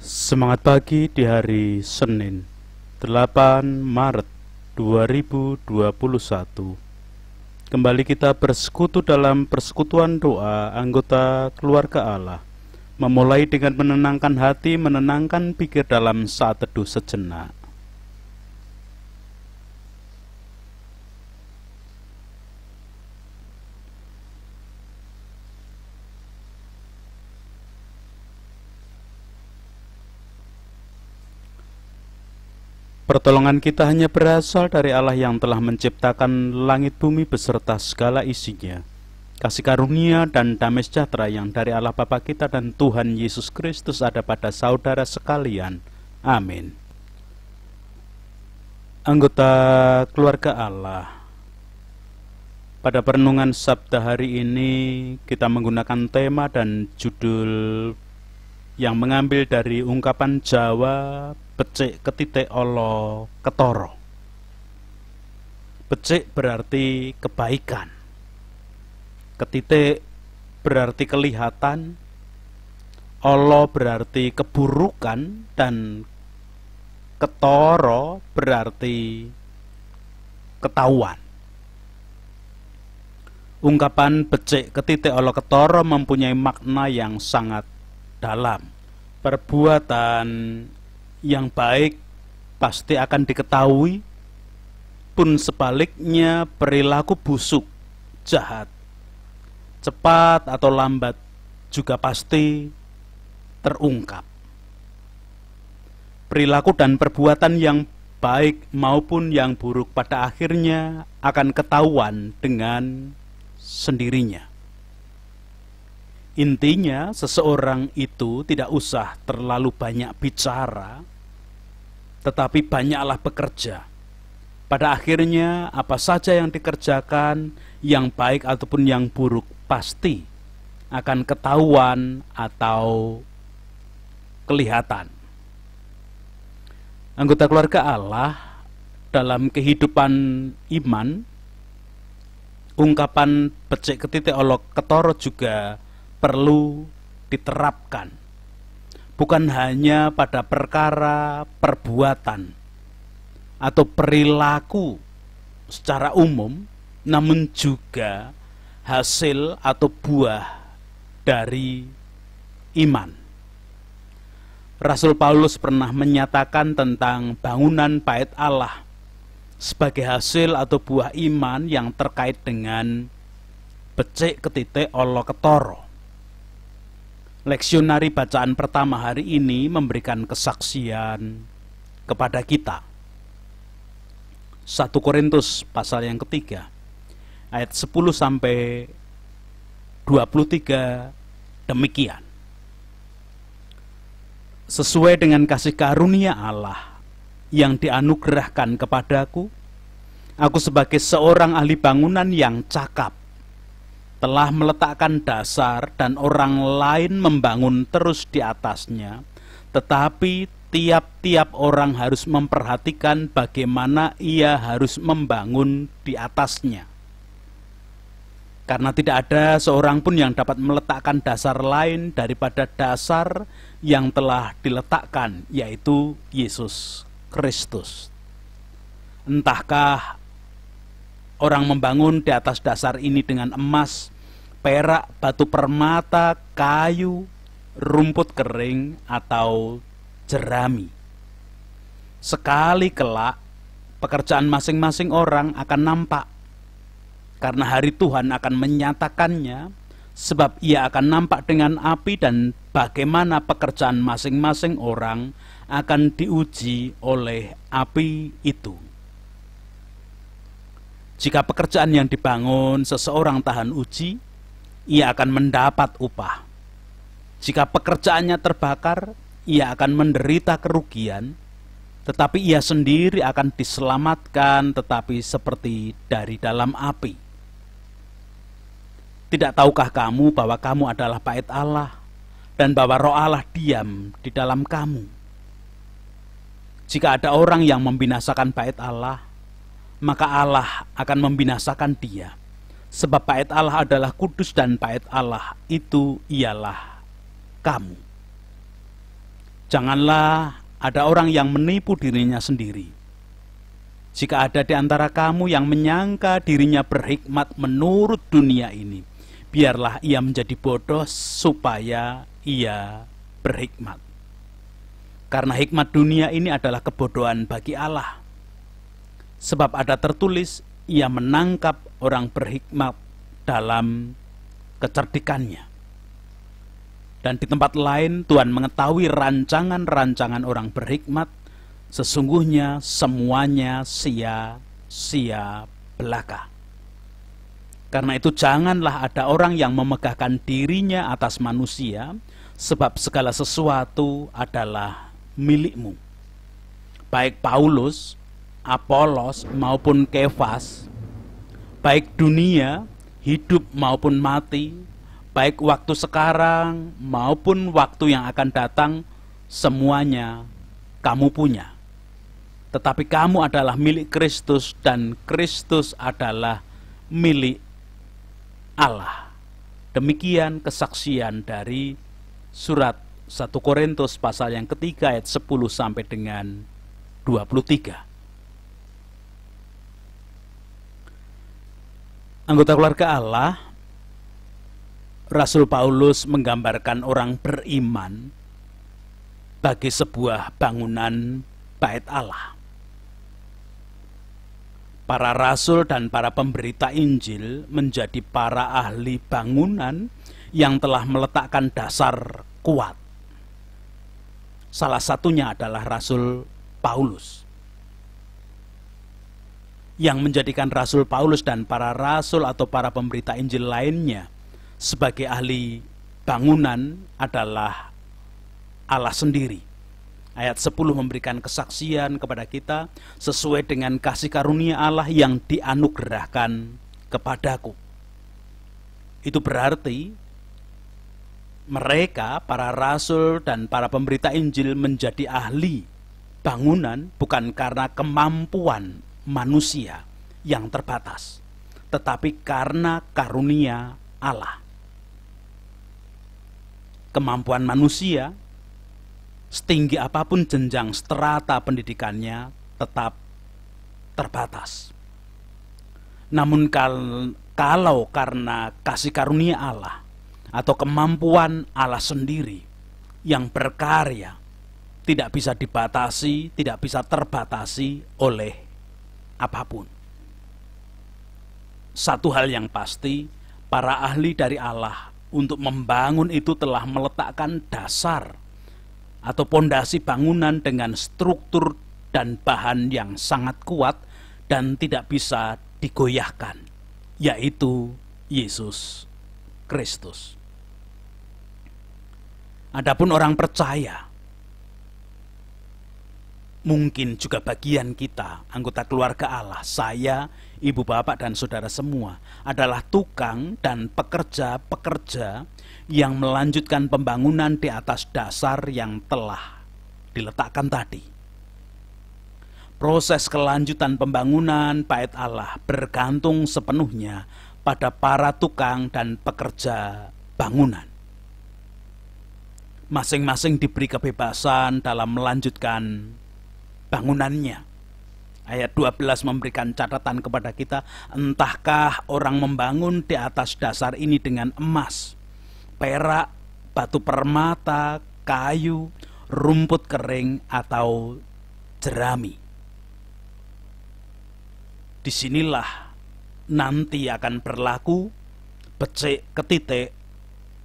Semangat pagi di hari Senin 8 Maret 2021. Kembali kita bersekutu dalam persekutuan doa anggota keluarga Allah. Memulai dengan menenangkan hati, menenangkan pikir dalam saat teduh sejenak. Pertolongan kita hanya berasal dari Allah yang telah menciptakan langit bumi beserta segala isinya. Kasih karunia dan damai sejahtera yang dari Allah Bapa kita dan Tuhan Yesus Kristus ada pada saudara sekalian. Amin. Anggota keluarga Allah, pada perenungan Sabda hari ini kita menggunakan tema dan judul yang mengambil dari ungkapan Jawa becik ketitik olo ketoro. Becik berarti kebaikan, ketitik berarti kelihatan, olo berarti keburukan, dan ketoro berarti ketahuan. Ungkapan becik ketitik olo ketoro mempunyai makna yang sangat dalam. Perbuatan yang baik pasti akan diketahui, pun sebaliknya perilaku busuk, jahat, cepat atau lambat juga pasti terungkap. Perilaku dan perbuatan yang baik maupun yang buruk pada akhirnya akan ketahuan dengan sendirinya. Intinya, seseorang itu tidak usah terlalu banyak bicara, tetapi banyaklah bekerja. Pada akhirnya, apa saja yang dikerjakan, yang baik ataupun yang buruk, pasti akan ketahuan atau kelihatan. Anggota keluarga Allah, dalam kehidupan iman, ungkapan becik ketitik olok ketoro juga perlu diterapkan, bukan hanya pada perkara perbuatan atau perilaku secara umum, namun juga hasil atau buah dari iman. Rasul Paulus pernah menyatakan tentang bangunan bait Allah sebagai hasil atau buah iman yang terkait dengan becik ketitik olo ketoro. Leksionari bacaan pertama hari ini memberikan kesaksian kepada kita. 1 Korintus pasal yang ketiga, ayat 10 sampai 23 demikian. Sesuai dengan kasih karunia Allah yang dianugerahkan kepadaku, aku sebagai seorang ahli bangunan yang cakap telah meletakkan dasar dan orang lain membangun terus di atasnya, tetapi tiap-tiap orang harus memperhatikan bagaimana ia harus membangun di atasnya. Karena tidak ada seorang pun yang dapat meletakkan dasar lain daripada dasar yang telah diletakkan, yaitu Yesus Kristus. Entahkah orang membangun di atas dasar ini dengan emas, perak, batu permata, kayu, rumput kering, atau jerami. Sekali kelak, pekerjaan masing-masing orang akan nampak, karena hari Tuhan akan menyatakannya, sebab ia akan nampak dengan api, dan bagaimana pekerjaan masing-masing orang akan diuji oleh api itu. Jika pekerjaan yang dibangun seseorang tahan uji, ia akan mendapat upah. Jika pekerjaannya terbakar, ia akan menderita kerugian, tetapi ia sendiri akan diselamatkan, tetapi seperti dari dalam api. Tidak tahukah kamu bahwa kamu adalah bait Allah, dan bahwa Roh Allah diam di dalam kamu? Jika ada orang yang membinasakan bait Allah, maka Allah akan membinasakan dia. Sebab bait Allah adalah kudus, dan bait Allah itu ialah kamu. Janganlah ada orang yang menipu dirinya sendiri. Jika ada di antara kamu yang menyangka dirinya berhikmat menurut dunia ini, biarlah ia menjadi bodoh supaya ia berhikmat. Karena hikmat dunia ini adalah kebodohan bagi Allah. Sebab ada tertulis, ia menangkap orang berhikmat dalam kecerdikannya. Dan di tempat lain Tuhan mengetahui rancangan-rancangan orang berhikmat, sesungguhnya semuanya sia-sia belaka. Karena itu janganlah ada orang yang memegahkan dirinya atas manusia, sebab segala sesuatu adalah milikmu. Baik Paulus, Apolos maupun Kefas, baik dunia, hidup maupun mati, baik waktu sekarang maupun waktu yang akan datang, semuanya kamu punya. Tetapi kamu adalah milik Kristus dan Kristus adalah milik Allah. Demikian kesaksian dari surat 1 Korintus pasal yang ketiga ayat 10 sampai dengan 23. Anggota keluarga Allah, Rasul Paulus menggambarkan orang beriman bagi sebuah bangunan bait Allah. Para rasul dan para pemberita Injil menjadi para ahli bangunan yang telah meletakkan dasar kuat. Salah satunya adalah Rasul Paulus. Yang menjadikan Rasul Paulus dan para rasul atau para pemberita Injil lainnya sebagai ahli bangunan adalah Allah sendiri. Ayat 10 memberikan kesaksian kepada kita sesuai dengan kasih karunia Allah yang dianugerahkan kepadaku. Itu berarti mereka, para rasul dan para pemberita Injil menjadi ahli bangunan bukan karena kemampuan manusia yang terbatas, tetapi karena karunia Allah. Kemampuan manusia, setinggi apapun jenjang strata pendidikannya, tetap terbatas. Namun kalau karena kasih karunia Allah atau kemampuan Allah sendiri yang berkarya, tidak bisa dibatasi, tidak bisa terbatasi oleh apapun. Satu hal yang pasti, para ahli dari Allah untuk membangun itu telah meletakkan dasar atau pondasi bangunan dengan struktur dan bahan yang sangat kuat dan tidak bisa digoyahkan, yaitu Yesus Kristus. Adapun orang percaya, mungkin juga bagian kita, anggota keluarga Allah, saya, ibu bapak dan saudara semua, adalah tukang dan pekerja-pekerja yang melanjutkan pembangunan di atas dasar yang telah diletakkan tadi. Proses kelanjutan pembangunan bait Allah bergantung sepenuhnya pada para tukang dan pekerja bangunan. Masing-masing diberi kebebasan dalam melanjutkan bangunannya. Ayat 12 memberikan catatan kepada kita, entahkah orang membangun di atas dasar ini dengan emas, perak, batu permata, kayu, rumput kering, atau jerami. Disinilah nanti akan berlaku becik ketitik,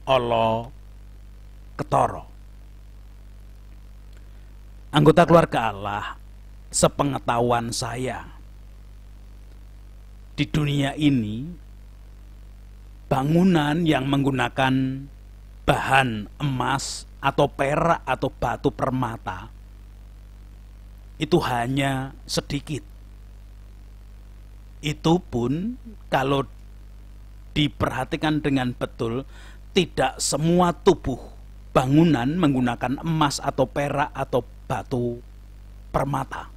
olo ketoro. Anggota keluarga Allah, sepengetahuan saya, di dunia ini bangunan yang menggunakan bahan emas atau perak atau batu permata itu hanya sedikit. Itu pun kalau diperhatikan dengan betul, tidak semua tubuh bangunan menggunakan emas atau perak atau batu permata.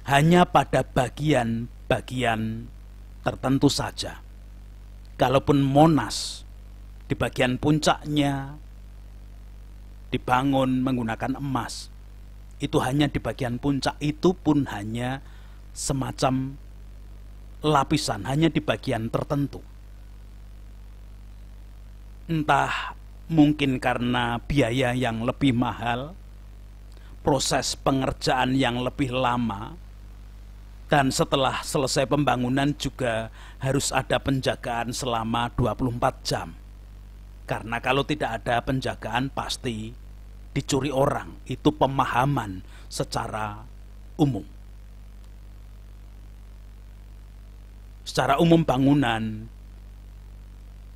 Hanya pada bagian-bagian tertentu saja. Kalaupun Monas di bagian puncaknya dibangun menggunakan emas. Itu hanya di bagian puncak, itu pun hanya semacam lapisan, hanya di bagian tertentu. Entah mungkin karena biaya yang lebih mahal, proses pengerjaan yang lebih lama, dan setelah selesai pembangunan juga harus ada penjagaan selama 24 jam. Karena kalau tidak ada penjagaan pasti dicuri orang. Itu pemahaman secara umum. Secara umum bangunan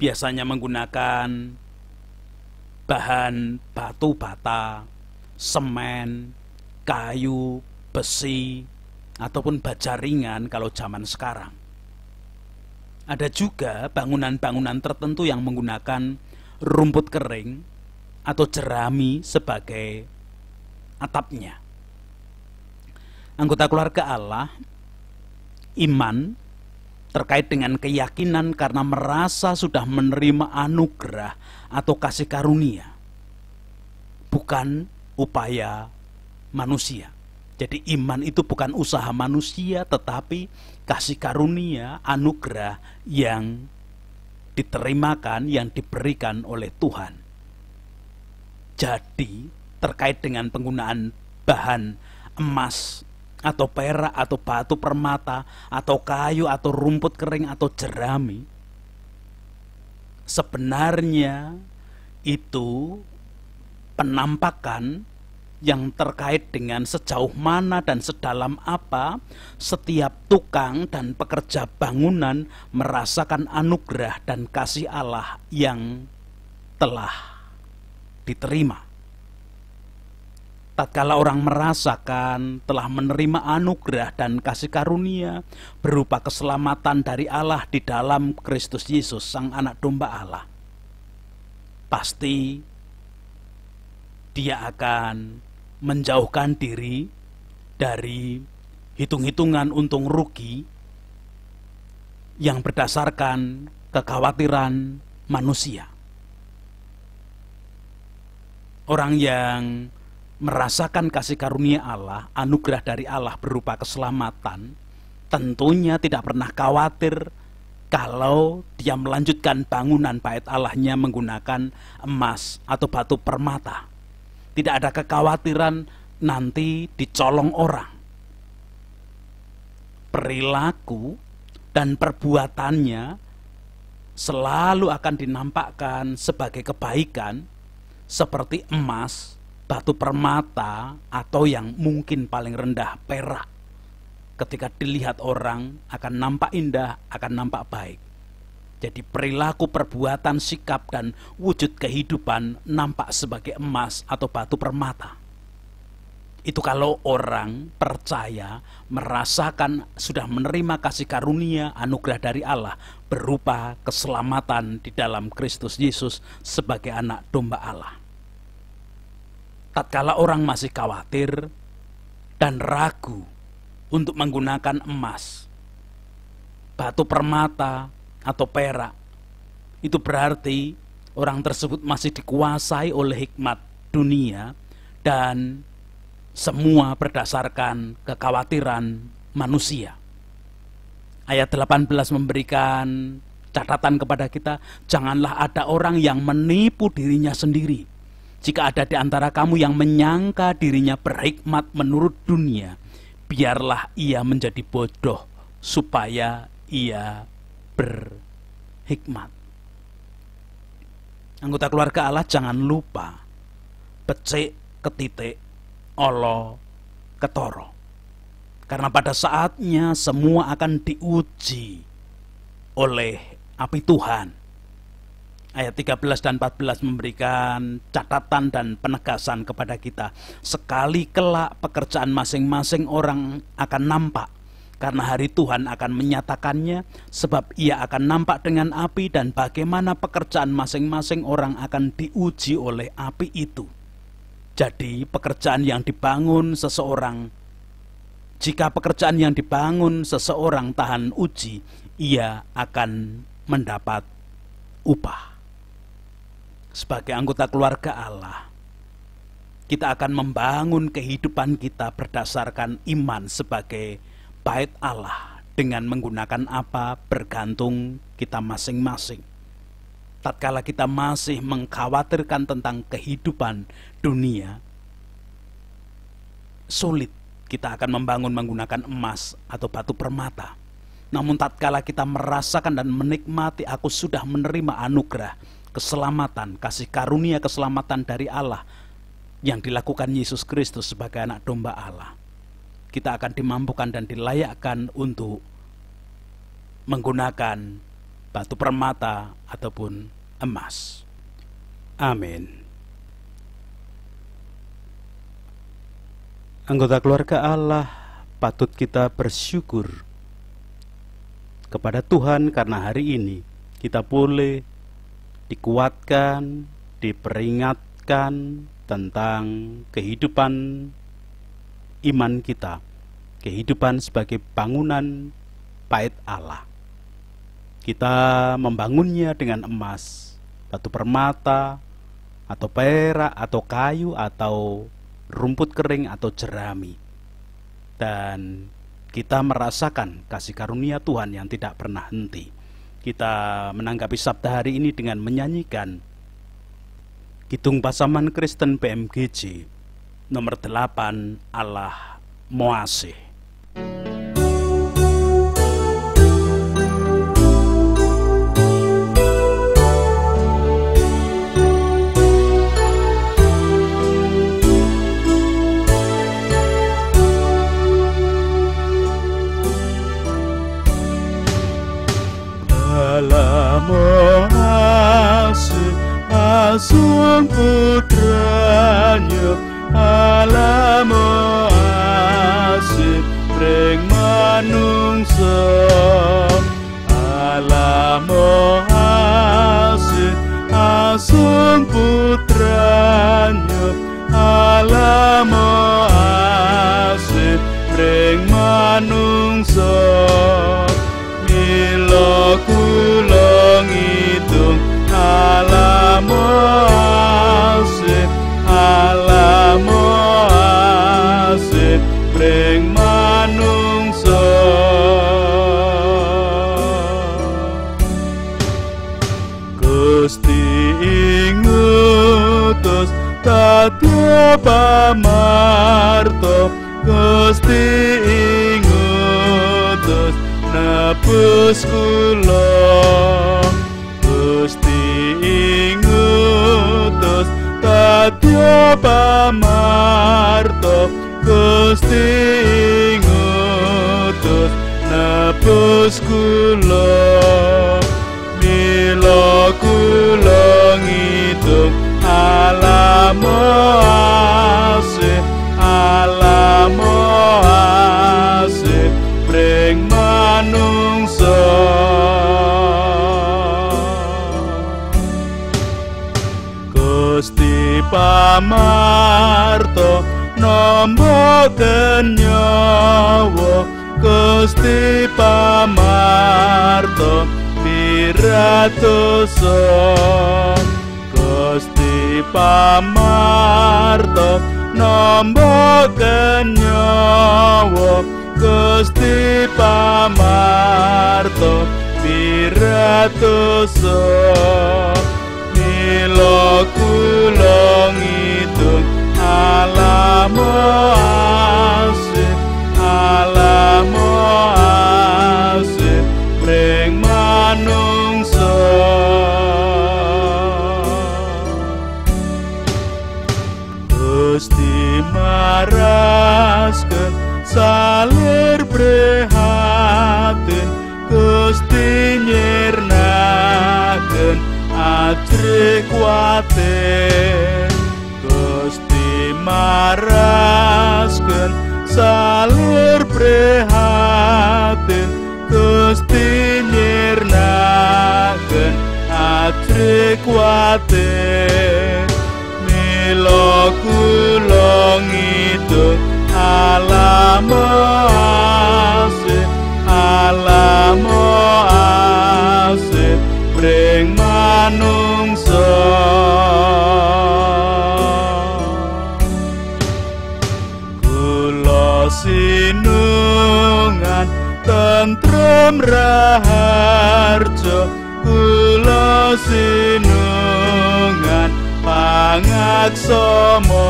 biasanya menggunakan bahan batu bata, semen, kayu, besi, ataupun baja ringan kalau zaman sekarang. Ada juga bangunan-bangunan tertentu yang menggunakan rumput kering atau jerami sebagai atapnya. Anggota keluarga Allah, iman terkait dengan keyakinan karena merasa sudah menerima anugerah atau kasih karunia, bukan upaya manusia. Jadi iman itu bukan usaha manusia, tetapi kasih karunia, anugerah yang diterimakan, yang diberikan oleh Tuhan. Jadi terkait dengan penggunaan bahan emas atau perak atau batu permata atau kayu atau rumput kering atau jerami, sebenarnya itu penampakan yang terkait dengan sejauh mana dan sedalam apa setiap tukang dan pekerja bangunan merasakan anugerah dan kasih Allah yang telah diterima. Tatkala orang merasakan telah menerima anugerah dan kasih karunia berupa keselamatan dari Allah di dalam Kristus Yesus, Sang Anak Domba Allah, pasti dia akan menjauhkan diri dari hitung-hitungan untung rugi yang berdasarkan kekhawatiran manusia. Orang yang merasakan kasih karunia Allah, anugerah dari Allah berupa keselamatan, tentunya tidak pernah khawatir kalau dia melanjutkan bangunan bait Allahnya menggunakan emas atau batu permata. Tidak ada kekhawatiran nanti dicolong orang. Perilaku dan perbuatannya selalu akan dinampakkan sebagai kebaikan, seperti emas, batu permata, atau yang mungkin paling rendah perak. Ketika dilihat orang akan nampak indah, akan nampak baik. Jadi perilaku, perbuatan, sikap, dan wujud kehidupan nampak sebagai emas atau batu permata. Itu kalau orang percaya, merasakan sudah menerima kasih karunia, anugerah dari Allah berupa keselamatan di dalam Kristus Yesus sebagai anak domba Allah. Tatkala orang masih khawatir dan ragu untuk menggunakan emas, batu permata, atau perak, itu berarti orang tersebut masih dikuasai oleh hikmat dunia dan semua berdasarkan kekhawatiran manusia. Ayat 18 memberikan catatan kepada kita, janganlah ada orang yang menipu dirinya sendiri. Jika ada di antara kamu yang menyangka dirinya berhikmat menurut dunia, biarlah ia menjadi bodoh supaya ia berhikmat. Anggota keluarga Allah, jangan lupa becik ketitik, olo ketoro. Karena pada saatnya semua akan diuji oleh api Tuhan. Ayat 13 dan 14 memberikan catatan dan penegasan kepada kita. Sekali kelak pekerjaan masing-masing orang akan nampak, karena hari Tuhan akan menyatakannya, sebab ia akan nampak dengan api, dan bagaimana pekerjaan masing-masing orang akan diuji oleh api itu. Jadi pekerjaan yang dibangun seseorang, jika pekerjaan yang dibangun seseorang tahan uji, ia akan mendapat upah. Sebagai anggota keluarga Allah, Kita akan membangun kehidupan kita berdasarkan iman sebagai bait Allah dengan menggunakan apa bergantung kita masing-masing. Tatkala kita masih mengkhawatirkan tentang kehidupan dunia, sulit kita akan membangun menggunakan emas atau batu permata. Namun tatkala kita merasakan dan menikmati aku sudah menerima anugerah, keselamatan, kasih karunia keselamatan dari Allah yang dilakukan Yesus Kristus sebagai anak domba Allah, kita akan dimampukan dan dilayakkan untuk menggunakan batu permata ataupun emas. Amin. Anggota keluarga Allah, patut kita bersyukur kepada Tuhan karena hari ini kita boleh dikuatkan, diperingatkan tentang kehidupan iman kita, kehidupan sebagai bangunan bait Allah. Kita membangunnya dengan emas, batu permata, atau perak, atau kayu, atau rumput kering, atau jerami. Dan kita merasakan kasih karunia Tuhan yang tidak pernah henti. Kita menanggapi sabda hari ini dengan menyanyikan Kidung Pasaman Kristen PMGJ nomor 8, Allah Moasih. Asun putranya Allah Moasih ring manungsa, Allah Moasih asun putranya Allah Moasih ring manungsa. Mila kula ngitung Allah Moasih, Allah Moasih pring manungsa. Gusti ngutus Tatya pamarto, Gusti ngutus nebus kula, Gusti ngutus Tatya pamarto, Gusti ngutus nebus kula. Mila kula ngitung Allah Moasih, Allah Moasih pring manungsa. Gusti pamarto nomboken nyawa, Gusti pamarto piratosa, Gusti pamarto nomboken nyawa, Gusti pamarto piratosa. Mila kula ngitung Allah Moasih, Allah Moasih pring manungsa. Gusti maraskeun salir prihatin, Gusti nyirnakeun ajri kuatir, Gusti maraskeun salir prihatin, Gusti nyirnakeun ajri kuatir. Mila kula ngitung Allah Moasih, Allah Moasih pring manungsa. sinungan tentrem raharja kula sinungan pangaksama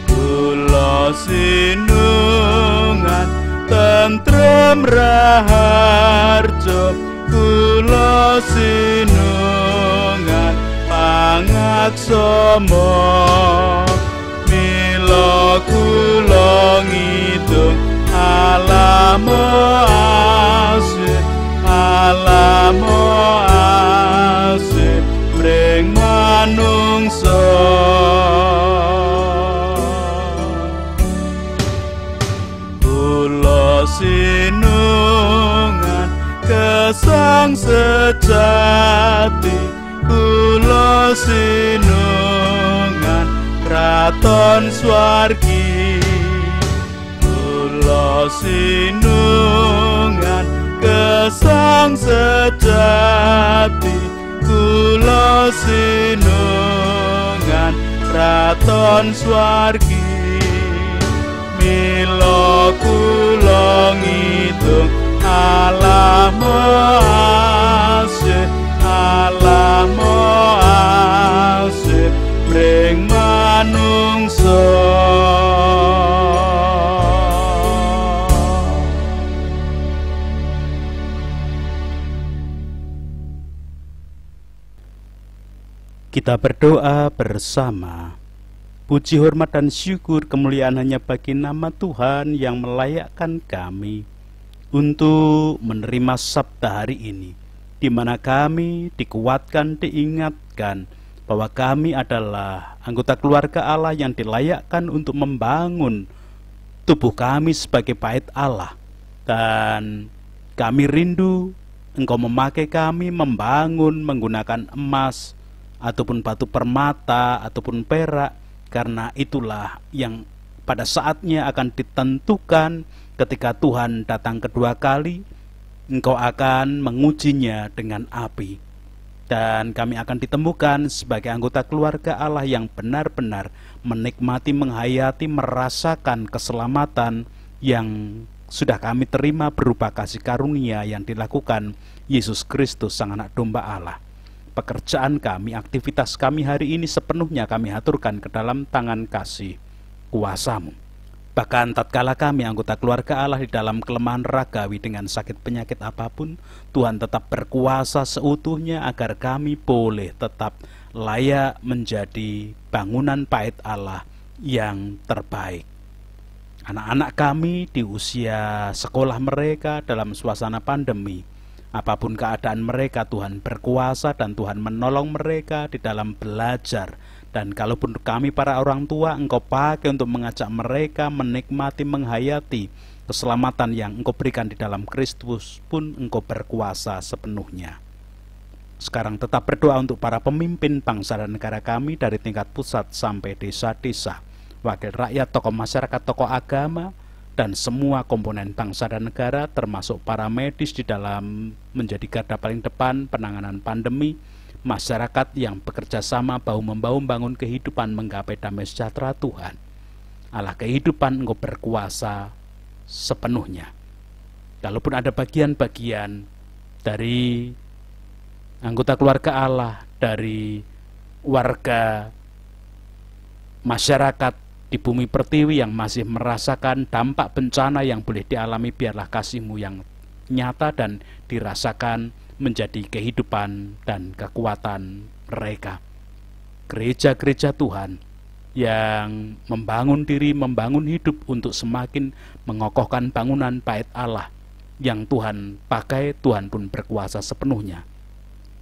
kula sinungan tentrem raharja kula sinungan pangaksama mila kula ngidung alamo asih alamo asih mring manungsa kula sinungan gesang sejati kula sinungan kraton swargi kula sinungan gesang sejati kula sinungan kraton swargi mila kula ngidung alamo asih alamo asih mring manungsa Kita berdoa bersama. Puji, hormat, dan syukur kemuliaan hanya bagi nama Tuhan yang melayakkan kami untuk menerima sabda hari ini, di mana kami dikuatkan, diingatkan bahwa kami adalah anggota keluarga Allah yang dilayakkan untuk membangun tubuh kami sebagai bait Allah. Dan kami rindu Engkau memakai kami membangun menggunakan emas ataupun batu permata ataupun perak, karena itulah yang pada saatnya akan ditentukan ketika Tuhan datang kedua kali. Engkau akan mengujinya dengan api, dan kami akan ditemukan sebagai anggota keluarga Allah yang benar-benar menikmati, menghayati, merasakan keselamatan yang sudah kami terima berupa kasih karunia yang dilakukan Yesus Kristus, Sang Anak Domba Allah. Pekerjaan kami, aktivitas kami hari ini sepenuhnya kami aturkan ke dalam tangan kasih kuasa-Mu. Bahkan tatkala kami anggota keluarga Allah di dalam kelemahan ragawi dengan sakit penyakit apapun, Tuhan tetap berkuasa seutuhnya agar kami boleh tetap layak menjadi bangunan bait Allah yang terbaik. Anak-anak kami di usia sekolah mereka dalam suasana pandemi, apapun keadaan mereka, Tuhan berkuasa dan Tuhan menolong mereka di dalam belajar. Dan kalaupun kami para orang tua, Engkau pakai untuk mengajak mereka menikmati, menghayati keselamatan yang Engkau berikan di dalam Kristus pun, Engkau berkuasa sepenuhnya. Sekarang tetap berdoa untuk para pemimpin bangsa dan negara kami dari tingkat pusat sampai desa-desa, wakil rakyat, tokoh masyarakat, tokoh agama, dan semua komponen bangsa dan negara, termasuk para medis di dalam menjadi garda paling depan penanganan pandemi, masyarakat yang bekerja sama bahu-membahu membangun kehidupan menggapai damai sejahtera. Tuhan Allah kehidupan, Engkau berkuasa sepenuhnya. Kalaupun ada bagian-bagian dari anggota keluarga Allah, dari warga masyarakat di bumi pertiwi yang masih merasakan dampak bencana yang boleh dialami, biarlah kasih-Mu yang nyata dan dirasakan menjadi kehidupan dan kekuatan mereka. Gereja-gereja Tuhan yang membangun diri, membangun hidup untuk semakin mengokohkan bangunan bait Allah yang Tuhan pakai, Tuhan pun berkuasa sepenuhnya.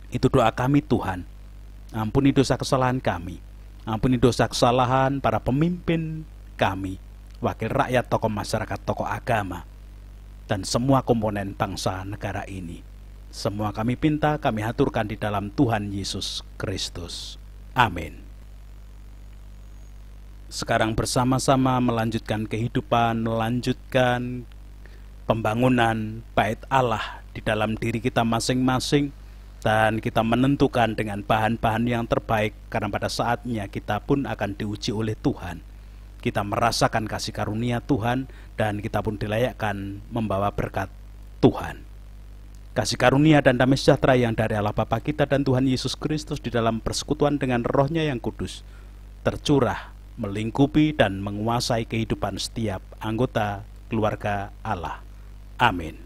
Itu doa kami, Tuhan. Ampuni dosa kesalahan kami, ampuni dosa kesalahan para pemimpin kami, wakil rakyat, tokoh masyarakat, tokoh agama, dan semua komponen bangsa negara ini. Semua kami pinta, kami haturkan di dalam Tuhan Yesus Kristus. Amin. Sekarang bersama-sama melanjutkan kehidupan, melanjutkan pembangunan bait Allah di dalam diri kita masing-masing, dan kita menentukan dengan bahan-bahan yang terbaik, karena pada saatnya kita pun akan diuji oleh Tuhan. kita merasakan kasih karunia Tuhan, dan kita pun dilayakkan membawa berkat Tuhan. Kasih karunia dan damai sejahtera yang dari Allah Bapa kita dan Tuhan Yesus Kristus di dalam persekutuan dengan Roh-Nya yang kudus tercurah, melingkupi dan menguasai kehidupan setiap anggota keluarga Allah. Amin.